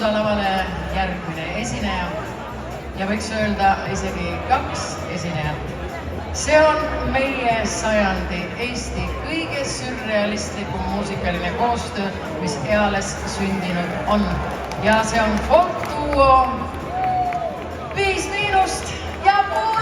Tuusa lavale järgmine esineja ja võiks öelda isegi 2 esinejat. See on meie sajandi Eesti kõige sürrealistlikum muusikaline koostöö, mis eales sündinud on. Ja see on folkduo 5 Miinust ja Puulu!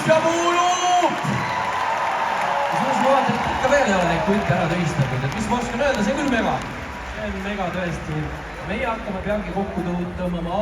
ja Puulu! Kusjuures ma vaatan, et ikka veel ei ole neid kutt ära tühistatud, et mis ma oskan öelda, see on küll mega. See on mega tõesti. Meie hakkame peagi kokku tõmbama